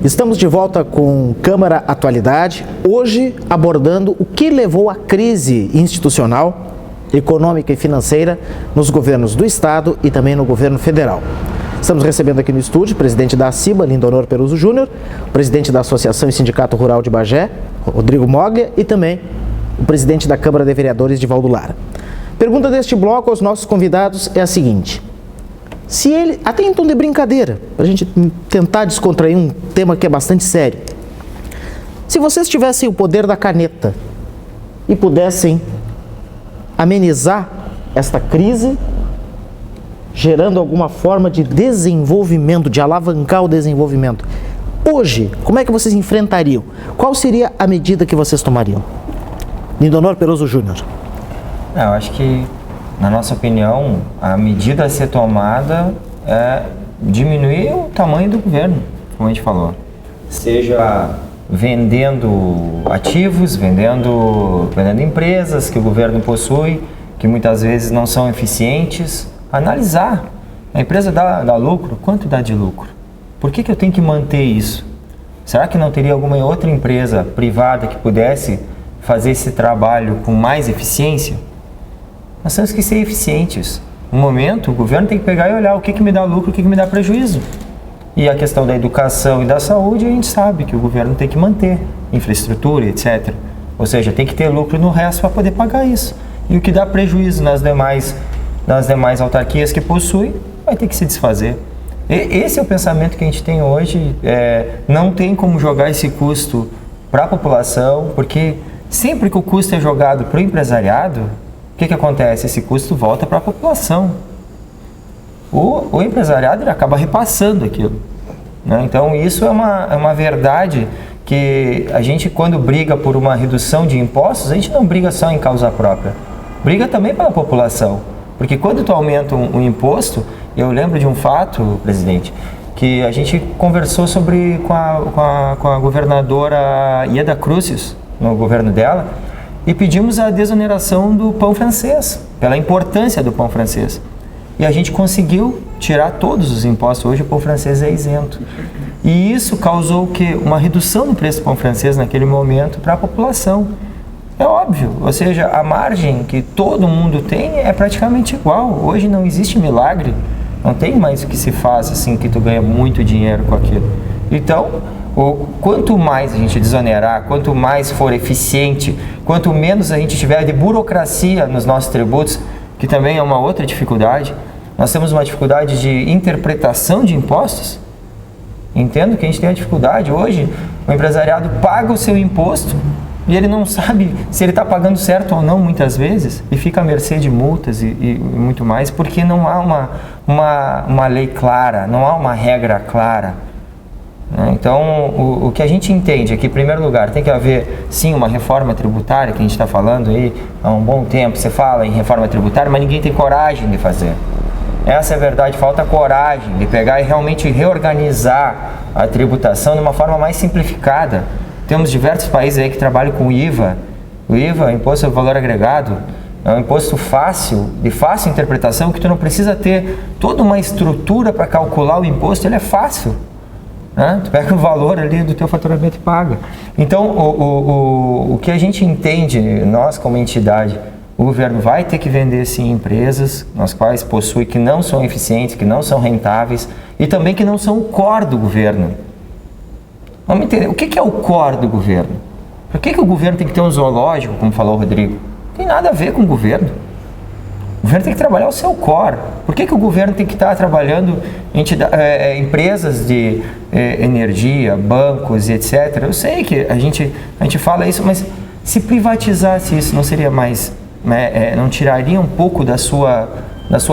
Estamos de volta com Câmara Atualidade, hoje abordando o que levou à crise institucional, econômica e financeira nos governos do Estado e também no governo federal. Estamos recebendo aqui no estúdio o presidente da ACIBA, Lindonor Peruso Júnior, o presidente da Associação e Sindicato Rural de Bagé, Rodrigo Moglia, e também o presidente da Câmara de Vereadores de Valdo Lara. Pergunta deste bloco aos nossos convidados é a seguinte: se ele, até em tom de brincadeira, para a gente tentar descontrair um tema que é bastante sério, se vocês tivessem o poder da caneta e pudessem amenizar esta crise, gerando alguma forma de desenvolvimento, de alavancar o desenvolvimento, hoje, como é que vocês enfrentariam? Qual seria a medida que vocês tomariam? Lindonor Peruso Júnior. Eu acho que, na nossa opinião, a medida a ser tomada é diminuir o tamanho do governo, como a gente falou. Seja vendendo ativos, vendendo empresas que o governo possui, que muitas vezes não são eficientes. Analisar. A empresa dá lucro? Quanto dá de lucro? Por que eu tenho que manter isso? Será que não teria alguma outra empresa privada que pudesse fazer esse trabalho com mais eficiência? Nós temos que ser eficientes. No momento, o governo tem que pegar e olhar o que me dá lucro, o que me dá prejuízo. E a questão da educação e da saúde, a gente sabe que o governo tem que manter infraestrutura, etc. Ou seja, tem que ter lucro no resto para poder pagar isso. E o que dá prejuízo nas demais autarquias que possui, vai ter que se desfazer. Esse é o pensamento que a gente tem hoje. Não tem como jogar esse custo para a população, porque sempre que o custo é jogado para o empresariado, o que acontece? Esse custo volta para a população. O empresariado ele acaba repassando aquilo, né? Então isso é uma verdade que a gente, quando briga por uma redução de impostos, a gente não briga só em causa própria, briga também pela população. Porque quando tu aumenta um imposto, eu lembro de um fato, presidente, que a gente conversou sobre com a governadora Ieda Crucis, no governo dela, e pedimos a desoneração do pão francês, pela importância do pão francês. E a gente conseguiu tirar todos os impostos. Hoje o pão francês é isento. E isso causou o quê? Uma redução no preço do pão francês naquele momento para a população. É óbvio, ou seja, a margem que todo mundo tem é praticamente igual. Hoje não existe milagre, não tem mais o que se faz assim que tu ganha muito dinheiro com aquilo. Então, quanto mais a gente desonerar, quanto mais for eficiente, quanto menos a gente tiver de burocracia nos nossos tributos, que também é uma outra dificuldade. Nós temos uma dificuldade de interpretação de impostos. Entendo que a gente tem a dificuldade hoje, o empresariado paga o seu imposto e ele não sabe se ele está pagando certo ou não muitas vezes, e fica à mercê de multas e muito mais, porque não há uma lei clara, não há uma regra clara. Então, o que a gente entende é que, em primeiro lugar, tem que haver, sim, uma reforma tributária, que a gente está falando aí há um bom tempo. Você fala em reforma tributária, mas ninguém tem coragem de fazer. Essa é a verdade, falta coragem de pegar e realmente reorganizar a tributação de uma forma mais simplificada. Temos diversos países aí que trabalham com IVA. O IVA, Imposto sobre Valor Agregado, é um imposto fácil, de fácil interpretação, que tu não precisa ter toda uma estrutura para calcular o imposto, ele é fácil. Tu pega o valor ali do teu faturamento e paga. Então, o que a gente entende, nós como entidade, o governo vai ter que vender sim empresas nas quais possui que não são eficientes, que não são rentáveis e também que não são o core do governo. Vamos entender, o que é o core do governo? Por que o governo tem que ter um zoológico, como falou o Rodrigo? Não tem nada a ver com o governo. O governo tem que trabalhar o seu core. Por que o governo tem que estar trabalhando empresas de energia, bancos e etc? Eu sei que a gente fala isso, mas se privatizasse isso, não seria mais, não tiraria um pouco da sua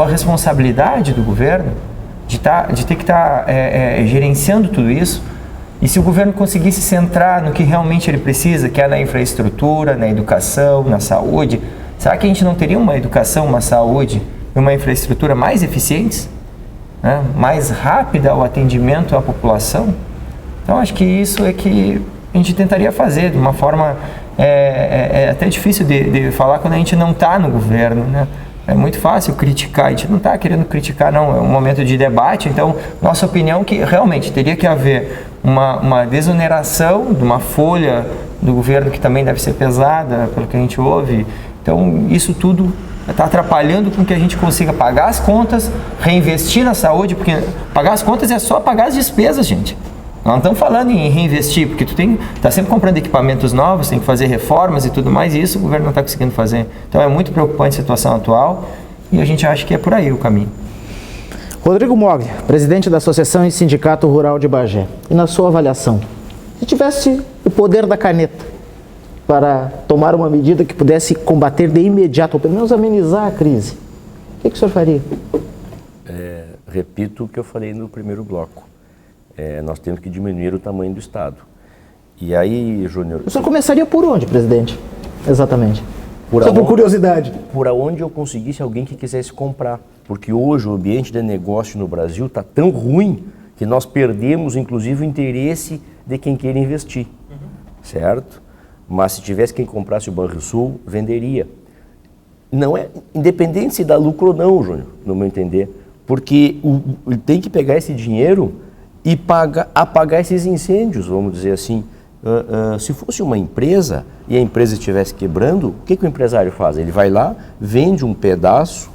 responsabilidade do governo de ter que estar gerenciando tudo isso? E se o governo conseguisse centrar no que realmente ele precisa, que é na infraestrutura, na educação, na saúde, será que a gente não teria uma educação, uma saúde e uma infraestrutura mais eficientes? Mais rápida o atendimento à população? Então, acho que isso é que a gente tentaria fazer de uma forma... É até difícil de falar quando a gente não está no governo, né? É muito fácil criticar, a gente não está querendo criticar, não, é um momento de debate, então nossa opinião é que realmente teria que haver uma desoneração de uma folha do governo que também deve ser pesada, pelo que a gente ouve, então isso tudo está atrapalhando com que a gente consiga pagar as contas, reinvestir na saúde, porque pagar as contas é só pagar as despesas, gente. Nós não estamos falando em reinvestir, porque tu está sempre comprando equipamentos novos, tem que fazer reformas e tudo mais, e isso o governo não está conseguindo fazer. Então é muito preocupante a situação atual e a gente acha que é por aí o caminho. Rodrigo Moglia, presidente da Associação e Sindicato Rural de Bagé. E na sua avaliação, se tivesse o poder da caneta para tomar uma medida que pudesse combater de imediato, ou pelo menos amenizar a crise, o que o senhor faria? Repito o que eu falei no primeiro bloco. Nós temos que diminuir o tamanho do Estado. E aí, Júnior... O senhor começaria por onde, presidente? Exatamente. Só por curiosidade. Por onde eu conseguisse alguém que quisesse comprar. Porque hoje o ambiente de negócio no Brasil está tão ruim que nós perdemos, inclusive, o interesse de quem queira investir. Certo? Mas se tivesse quem comprasse o Banrisul, venderia. Não é independente se dá lucro ou não, Júnior, no meu entender. Porque tem que pegar esse dinheiro e apagar esses incêndios, vamos dizer assim. Se fosse uma empresa e a empresa estivesse quebrando, o que o empresário faz? Ele vai lá, vende um pedaço,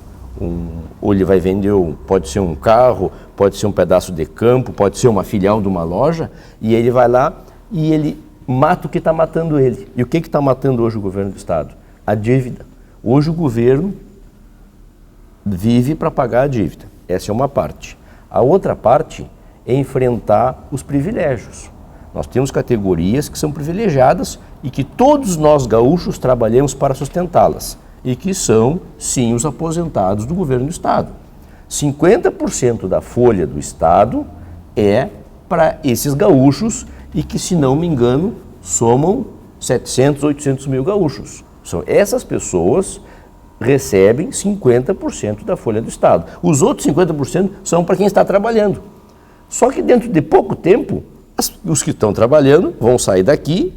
ou ele vai vender, pode ser um carro, pode ser um pedaço de campo, pode ser uma filial de uma loja, e ele vai lá e ele mata o que está matando ele. E o que está matando hoje o governo do Estado? A dívida. Hoje o governo vive para pagar a dívida. Essa é uma parte. A outra parte é enfrentar os privilégios. Nós temos categorias que são privilegiadas e que todos nós gaúchos trabalhamos para sustentá-las e que são, sim, os aposentados do governo do Estado. 50% da folha do Estado é para esses gaúchos e que, se não me engano, somam 700, 800 mil gaúchos. Essas pessoas recebem 50% da folha do Estado. Os outros 50% são para quem está trabalhando. Só que dentro de pouco tempo, os que estão trabalhando vão sair daqui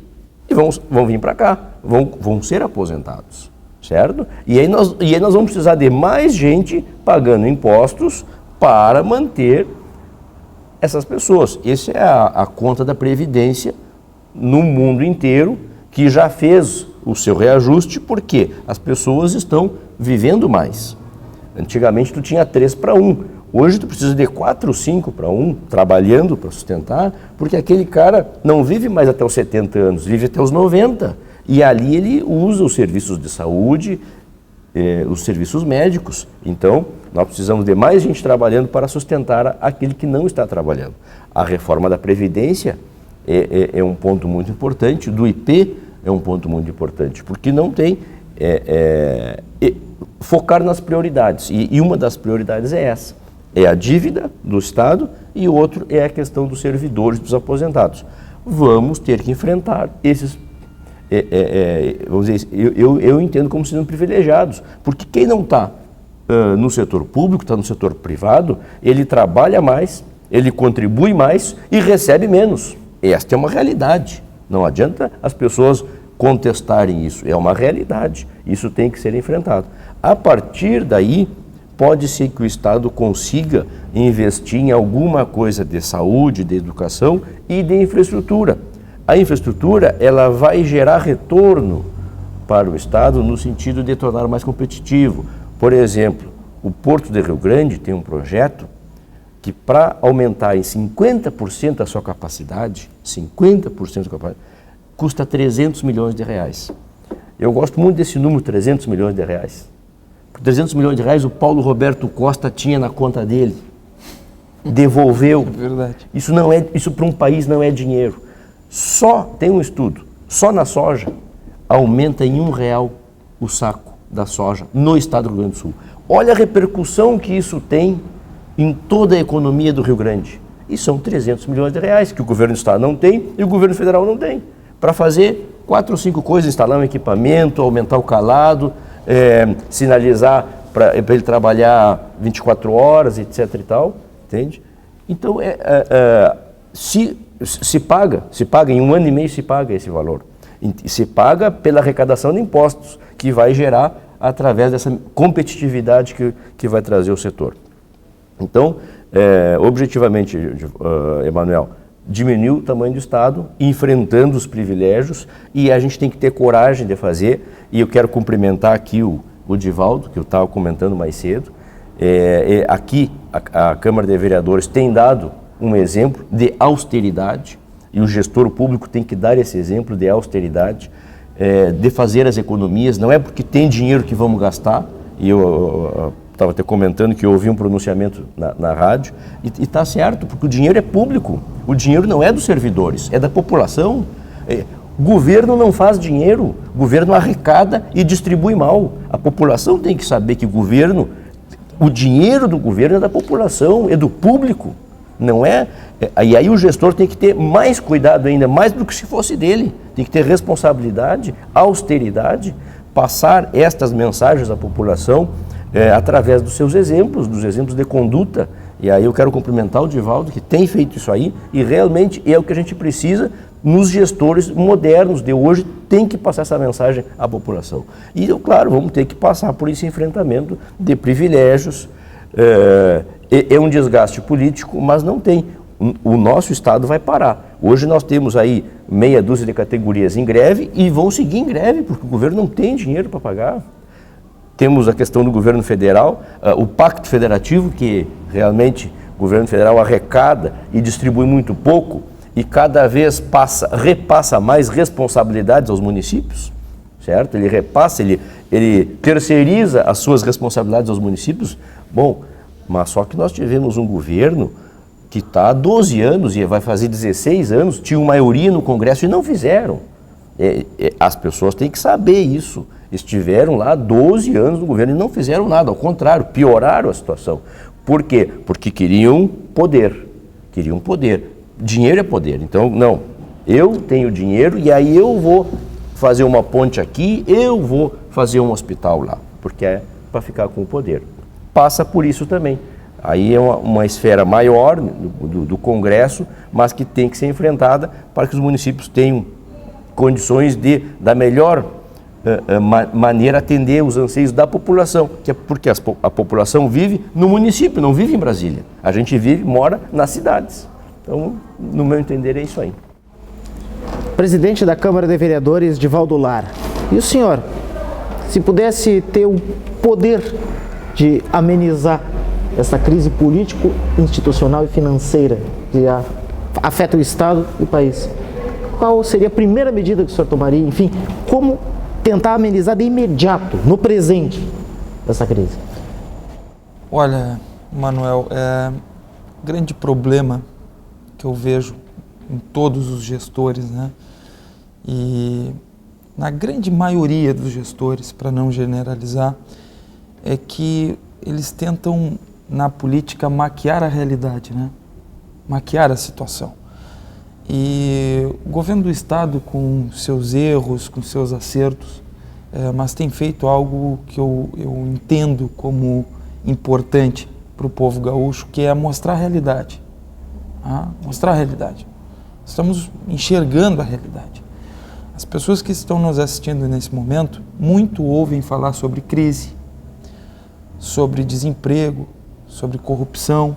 e vão vir para cá, vão ser aposentados, certo? E aí nós vamos precisar de mais gente pagando impostos para manter essas pessoas. Essa é a conta da Previdência no mundo inteiro, que já fez o seu reajuste, porque as pessoas estão vivendo mais. Antigamente tu tinha 3-1. Hoje tu precisa de 4 ou 5-1, trabalhando para sustentar, porque aquele cara não vive mais até os 70 anos, vive até os 90. E ali ele usa os serviços de saúde, os serviços médicos. Então, nós precisamos de mais gente trabalhando para sustentar aquele que não está trabalhando. A reforma da Previdência é um ponto muito importante, do IP é um ponto muito importante, porque não tem... focar nas prioridades, e uma das prioridades é essa. É a dívida do Estado e o outro é a questão dos servidores, dos aposentados. Vamos ter que enfrentar esses, vamos dizer, eu entendo como sendo privilegiados, porque quem não está no setor público, está no setor privado, ele trabalha mais, ele contribui mais e recebe menos. Esta é uma realidade. Não adianta as pessoas contestarem isso, é uma realidade. Isso tem que ser enfrentado. A partir daí, pode ser que o Estado consiga investir em alguma coisa de saúde, de educação e de infraestrutura. A infraestrutura, ela vai gerar retorno para o Estado no sentido de tornar mais competitivo. Por exemplo, o Porto de Rio Grande tem um projeto que, para aumentar em 50% a sua capacidade, 50% da capacidade, custa 300 milhões de reais. Eu gosto muito desse número, 300 milhões de reais. Por 300 milhões de reais o Paulo Roberto Costa tinha na conta dele. Devolveu. Verdade. Isso para um país não é dinheiro. Só, tem um estudo, só na soja aumenta em R$1 o saco da soja no estado do Rio Grande do Sul. Olha a repercussão que isso tem em toda a economia do Rio Grande. E são 300 milhões de reais que o governo do estado não tem e o governo federal não tem. Para fazer 4 ou 5 coisas, instalar um equipamento, aumentar o calado, sinalizar para ele trabalhar 24 horas, etc. e tal, entende? Então, se paga em 1 ano e meio se paga esse valor. Se paga pela arrecadação de impostos, que vai gerar através dessa competitividade que vai trazer o setor. Então, objetivamente, Emanuel, diminuir o tamanho do Estado, enfrentando os privilégios, e a gente tem que ter coragem de fazer, e eu quero cumprimentar aqui o Divaldo, que eu estava comentando mais cedo. Aqui, a Câmara de Vereadores tem dado um exemplo de austeridade, e o gestor público tem que dar esse exemplo de austeridade, de fazer as economias. Não é porque tem dinheiro que vamos gastar, e eu estava até comentando que eu ouvi um pronunciamento na rádio, e está certo, porque o dinheiro é público, o dinheiro não é dos servidores, é da população. Governo não faz dinheiro, governo arrecada e distribui mal. A população tem que saber que o dinheiro do governo é da população, é do público, não é? E aí o gestor tem que ter mais cuidado ainda, mais do que se fosse dele, tem que ter responsabilidade, austeridade, passar estas mensagens à população através dos seus exemplos, dos exemplos de conduta. E aí eu quero cumprimentar o Divaldo, que tem feito isso aí, e realmente é o que a gente precisa nos gestores modernos de hoje, tem que passar essa mensagem à população. E, claro, vamos ter que passar por esse enfrentamento de privilégios, é um desgaste político, mas não tem. O nosso Estado vai parar. Hoje nós temos aí meia dúzia de categorias em greve e vão seguir em greve, porque o governo não tem dinheiro para pagar. Temos a questão do governo federal, o pacto federativo, que realmente o governo federal arrecada e distribui muito pouco e cada vez repassa mais responsabilidades aos municípios, certo? Ele repassa, ele terceiriza as suas responsabilidades aos municípios. Bom, mas só que nós tivemos um governo que está há 12 anos e vai fazer 16 anos, tinha maioria no Congresso e não fizeram. As pessoas têm que saber isso. Estiveram lá 12 anos no governo e não fizeram nada, ao contrário, pioraram a situação. Por quê? Porque queriam poder. Dinheiro é poder. Então, não, eu tenho dinheiro e aí eu vou fazer uma ponte aqui, eu vou fazer um hospital lá, porque é para ficar com o poder. Passa por isso também. Aí é uma esfera maior do Congresso, mas que tem que ser enfrentada para que os municípios tenham condições de, da melhor maneira, atender os anseios da população, que é porque a população vive no município, não vive em Brasília. A gente mora nas cidades. Então, no meu entender, é isso aí. Presidente da Câmara de Vereadores, Divaldo Lar. E o senhor, se pudesse ter o poder de amenizar essa crise político, institucional e financeira que afeta o Estado e o país, qual seria a primeira medida que o senhor tomaria? Enfim, como tentar amenizar de imediato, no presente, essa crise? Olha, Manuel, o grande problema que eu vejo em todos os gestores, né? E na grande maioria dos gestores, para não generalizar, é que eles tentam, na política, maquiar a realidade, né? Maquiar a situação. E o governo do Estado, com seus erros, com seus acertos, mas tem feito algo que eu entendo como importante para o povo gaúcho, que é mostrar a realidade. Mostrar a realidade. Estamos enxergando a realidade. As pessoas que estão nos assistindo nesse momento, muito ouvem falar sobre crise, sobre desemprego, sobre corrupção.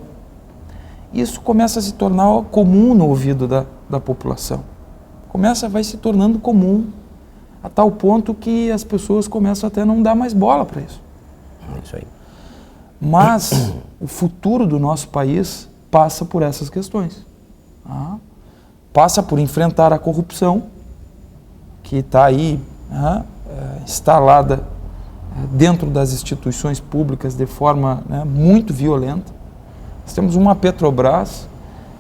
Isso começa a se tornar comum no ouvido da população. Vai se tornando comum, a tal ponto que as pessoas começam até a não dar mais bola para isso. É isso aí. Mas o futuro do nosso país passa por essas questões. Passa por enfrentar a corrupção, que está aí instalada dentro das instituições públicas de forma muito violenta. Nós temos uma Petrobras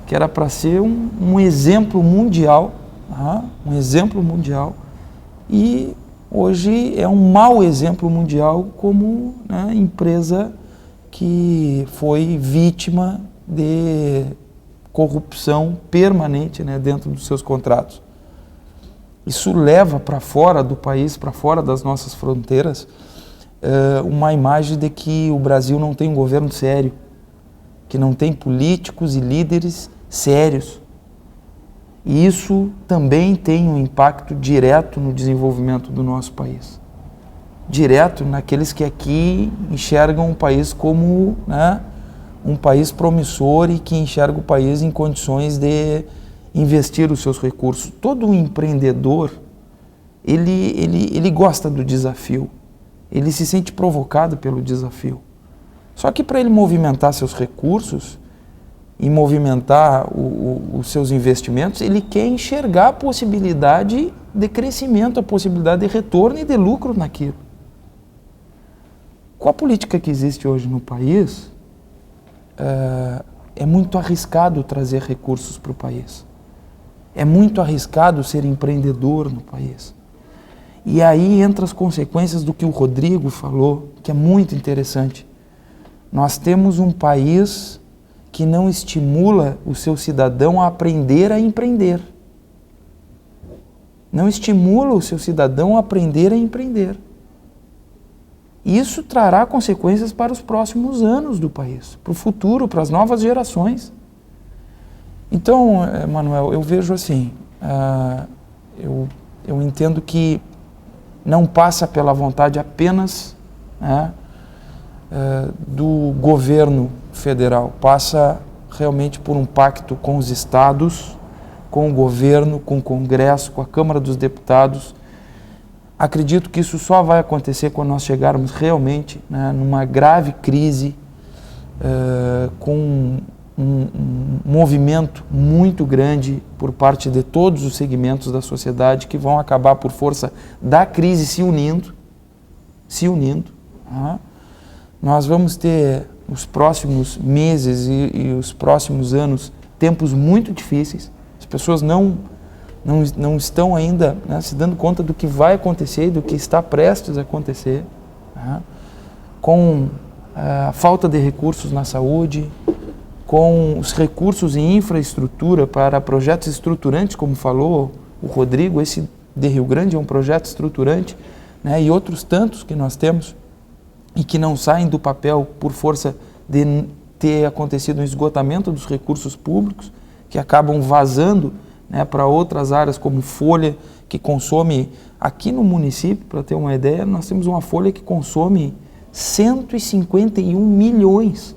que era para ser um exemplo mundial, e hoje é um mau exemplo mundial como empresa que foi vítima de corrupção permanente dentro dos seus contratos. Isso leva para fora do país, para fora das nossas fronteiras, uma imagem de que o Brasil não tem um governo sério, que não tem políticos e líderes sérios. E isso também tem um impacto direto no desenvolvimento do nosso país. direto naqueles que aqui enxergam o país como, né, um país promissor e que enxerga o país em condições de investir os seus recursos. Todo empreendedor, ele gosta do desafio, ele se sente provocado pelo desafio. Só que para ele movimentar seus recursos e movimentar os seus investimentos, ele quer enxergar a possibilidade de crescimento, a possibilidade de retorno e de lucro naquilo. Com a política que existe hoje no país, é muito arriscado trazer recursos para o país. É muito arriscado ser empreendedor no país. E aí entram as consequências do que o Rodrigo falou, que é muito interessante. Nós temos um país que não estimula o seu cidadão a aprender a empreender. Não estimula o seu cidadão a aprender a empreender. Isso trará consequências para os próximos anos do país, para o futuro, para as novas gerações. Então, Manuel, eu vejo assim, eu entendo que não passa pela vontade apenas, né, do governo federal, passa realmente por um pacto com os estados, com o governo, com o Congresso, com a Câmara dos Deputados. Acredito que isso só vai acontecer quando nós chegarmos realmente, né, numa grave crise, com um movimento muito grande por parte de todos os segmentos da sociedade que vão acabar por força da crise se unindo. Tá? Nós vamos ter os próximos meses e os próximos anos tempos muito difíceis. As pessoas não estão ainda, né, se dando conta do que vai acontecer e do que está prestes a acontecer, tá? Com a falta de recursos na saúde, com os recursos em infraestrutura para projetos estruturantes, como falou o Rodrigo, esse de Rio Grande é um projeto estruturante, né, e outros tantos que nós temos e que não saem do papel por força de ter acontecido um esgotamento dos recursos públicos, que acabam vazando, né, para outras áreas como folha, que consome, aqui no município, para ter uma ideia, nós temos uma folha que consome 151 milhões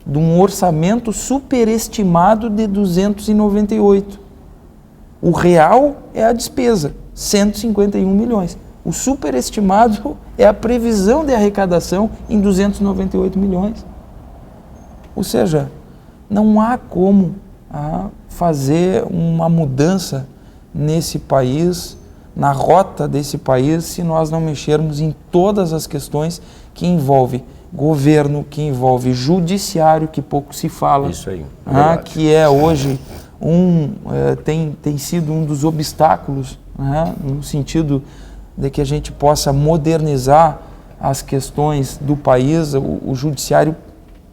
de um orçamento superestimado de 298. O real é a despesa, 151 milhões. O superestimado é a previsão de arrecadação em 298 milhões. Ou seja, não há como fazer uma mudança nesse país, na rota desse país, se nós não mexermos em todas as questões que envolvem governo, que envolve judiciário, que pouco se fala. Isso aí. Que é hoje tem sido um dos obstáculos, né, no sentido de que a gente possa modernizar as questões do país. O judiciário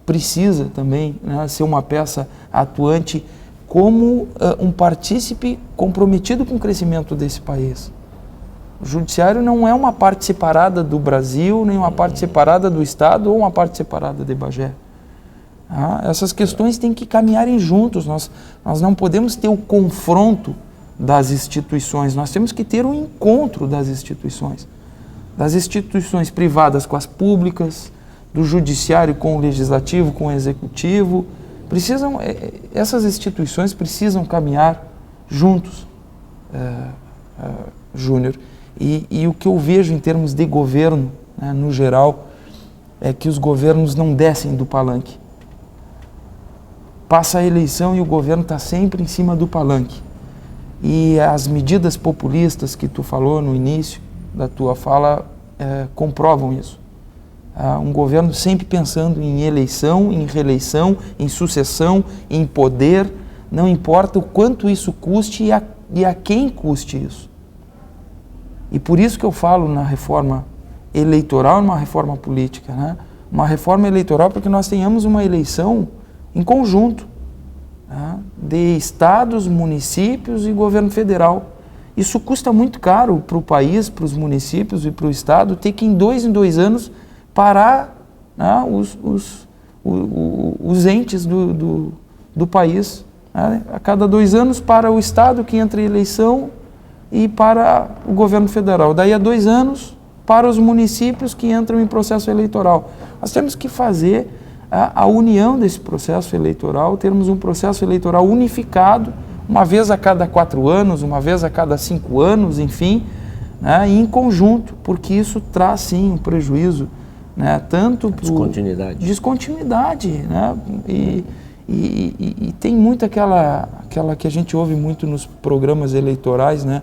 precisa também, né, ser uma peça atuante como um partícipe comprometido com o crescimento desse país. O judiciário não é uma parte separada do Brasil, nem uma parte separada do Estado ou uma parte separada de Bagé. Essas questões têm que caminharem juntos. Nós não podemos ter o confronto das instituições, nós temos que ter um encontro das instituições privadas com as públicas, do judiciário com o legislativo, com o executivo. Essas instituições precisam caminhar juntos, Júnior. E o que eu vejo em termos de governo, né, no geral, é que os governos não descem do palanque. Passa a eleição e o governo está sempre em cima do palanque. E as medidas populistas que tu falou no início da tua fala comprovam isso. Um governo sempre pensando em eleição, em reeleição, em sucessão, em poder, não importa o quanto isso custe e a quem custe isso. E por isso que eu falo na reforma eleitoral e uma reforma política, né? Uma reforma eleitoral para que nós tenhamos uma eleição em conjunto, né, de estados, municípios e governo federal. Isso custa muito caro para o país, para os municípios e para o estado, ter que em dois anos parar, né, os entes do país. Né? A cada 2 anos para o estado que entra em eleição, e para o governo federal. Daí a 2 anos, para os municípios que entram em processo eleitoral. Nós temos que fazer a união desse processo eleitoral, termos um processo eleitoral unificado, uma vez a cada 4 anos, uma vez a cada 5 anos, enfim, né, em conjunto, porque isso traz sim um prejuízo, né, tanto por descontinuidade, né, e tem muito aquela que a gente ouve muito nos programas eleitorais, né,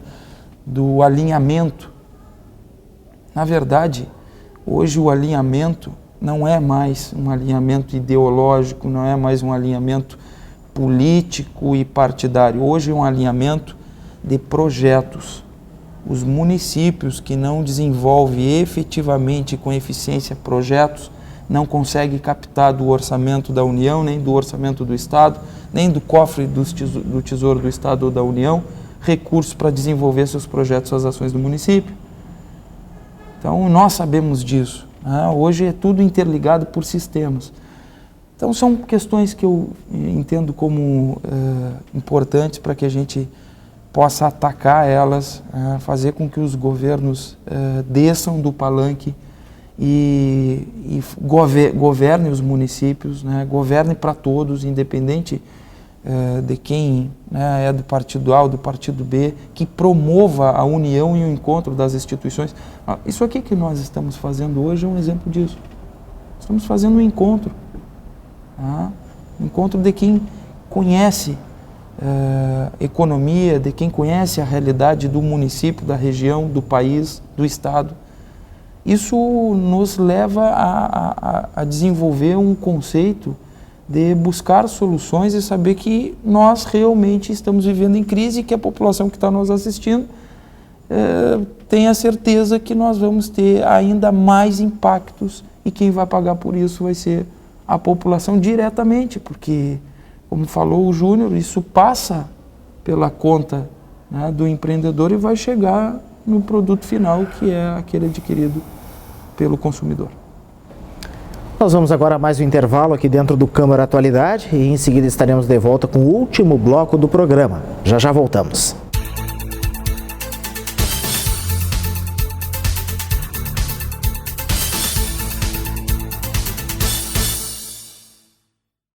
do alinhamento. Na verdade, hoje o alinhamento não é mais um alinhamento ideológico, não é mais um alinhamento político e partidário. Hoje é um alinhamento de projetos. Os municípios que não desenvolvem efetivamente com eficiência projetos não conseguem captar do orçamento da União, nem do orçamento do Estado, nem do cofre do Tesouro do Estado ou da União, recursos para desenvolver seus projetos, suas ações do município. Então, nós sabemos disso. Né? Hoje é tudo interligado por sistemas. Então, são questões que eu entendo como importantes para que a gente possa atacar elas, fazer com que os governos desçam do palanque e governem os municípios, né? Governem para todos, independente de quem, né, é do partido A ou do partido B, que promova a união e o encontro das instituições. Isso aqui que nós estamos fazendo hoje é um exemplo disso. Estamos fazendo um encontro. Encontro de quem conhece economia, de quem conhece a realidade do município, da região, do país, do estado. Isso nos leva a desenvolver um conceito de buscar soluções e saber que nós realmente estamos vivendo em crise e que a população que está nos assistindo tem a certeza que nós vamos ter ainda mais impactos e quem vai pagar por isso vai ser a população diretamente, porque, como falou o Júnior, isso passa pela conta, né, do empreendedor e vai chegar no produto final, que é aquele adquirido pelo consumidor. Nós vamos agora a mais um intervalo aqui dentro do Câmara Atualidade e em seguida estaremos de volta com o último bloco do programa. Já já voltamos.